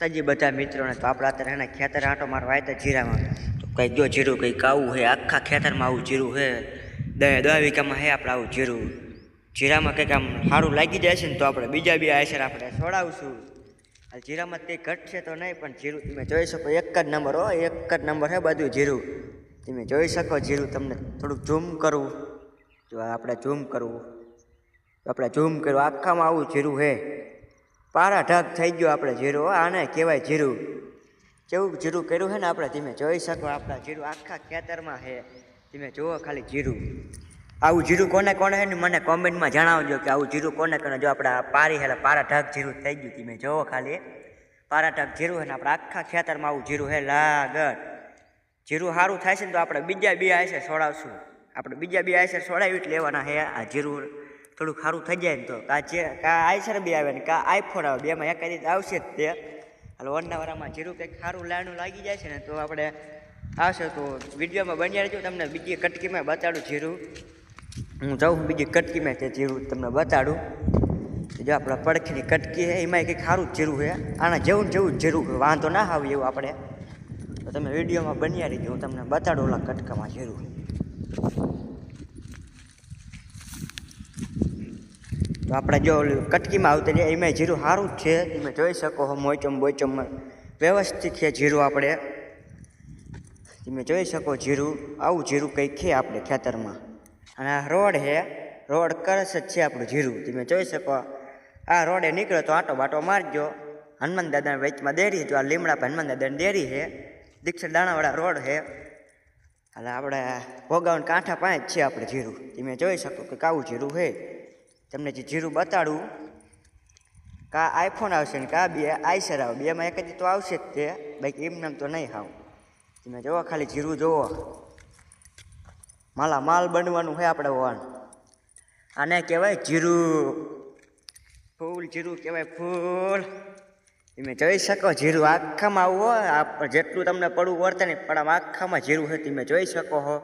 માતાજી બધા મિત્રોને તો આપણે અત્યારે એના ખેતર આંટો મારવા આવ્યા હતા જીરામાં. તો કંઈક જો જીરું કંઈક આવું છે, આખા ખેતરમાં આવું જીરું છે. 10 વીઘામાં છે આપણે આવું જીરું. જીરામાં કંઈક આમ સારું લાગી જાય છે ને તો આપણે બીજા બી આયસર આપણે છોડાવશું. જીરામાં કંઈ ઘટશે તો નહીં, પણ જીરું તમે જોઈ શકો એક જ નંબર હો, એક જ નંબર છે બધું જીરું. તમે જોઈ શકો જીરું. તમને થોડુંક ઝૂમ કરવું, જો આપણે ઝૂમ કરવું, આપણે ઝૂમ કર્યું, આખામાં આવું જીરું છે. પારા ઢગ થઈ ગયો આપણે જીરું. આને કહેવાય જીરું. કેવું જીરું કર્યું છે ને આપણે, તમે જોઈ શકો. આપણા જીરું આખા ખેતરમાં છે. તમે જુઓ ખાલી જીરું. આવું જીરું કોને કોને છે ને મને કોમેન્ટમાં જણાવજો કે આવું જીરું કોને કોને. જો આપણે પારી હેલા પારા ઢગ જીરું થઈ ગયું. તમે જુઓ ખાલી પારા ઢગ જીરું છે ને આપણે આખા ખેતરમાં આવું જીરું છે. લાગત જીરું સારું થાય છે ને તો આપણે બીજા બી આયસર છોડાવશું. આપણે બીજા બી આયસર છોડાવી જ લેવાના છે. આ જીરું થોડુંક સારું થઈ જાય ને તો કા આયસર બી આવે ને કા આઈફોન આવે, બેમાં એક રીતે આવશે જ તે. હાલ વનનાવરામાં જીરું કંઈક સારું લાણું લાગી જાય છે ને તો આપણે આવશે. તો વિડીયોમાં બન્યા રહેજો, તમને બીજી કટકીમાં બતાડું જીરું. હું જાઉં બીજી કટકીમાં તે જીરું તમને બતાડું. જો આપણા પડખીની કટકી છે એમાં કંઈક સારું જીરું છે. આના જેવું જ જીરું વાંધો ના આવે એવું આપણે. તો તમે વિડીયોમાં બન્યા રહીજો, હું તમને બતાડું ઓલા કટકામાં જીરું. તો આપણે જો કટકીમાં આવતા જાય એમાં જીરું સારું જ છે. તમે જોઈ શકો છો મોચમ બોચમમાં વ્યવસ્થિત છે જીરું. આપણે તમે જોઈ શકો જીરું. આવું જીરું કંઈક છે આપણે ખેતરમાં. અને આ રોડ છે, રોડ કરસ જ છે આપણું જીરું. તમે જોઈ શકો. આ રોડે નીકળ્યો તો આંટો બાટો મારજો. હનુમાન દાદાના વચમાં દેરી, જો આ લીમડા પર હનુમાન દાદાની દેરી છે. દીક્ષર દાણાવાળા રોડ છે. એટલે આપણે ભોગાવન કાંઠા પાસે જ છે આપણે જીરું. તમે જોઈ શકો કે કાવું જીરું છે. તમને જે જીરું બતાડું, કા આઈફોન આવશે ને કા બે આયસર આવે, બેમાં એક જ તો આવશે જ તે. બાકી એમ નામ તો નહીં આવ. તમે જોવો ખાલી જીરું જોવો. માલ બનવાનું છે આપણે વન. આને કહેવાય જીરું. ફૂલ જીરું કહેવાય, ફૂલ. તમે જોઈ શકો જીરું આખામાં આવું હોય. જેટલું તમને પડવું વર્તે નહીં પણ આમ આખામાં જીરું છે. તમે જોઈ શકો છો.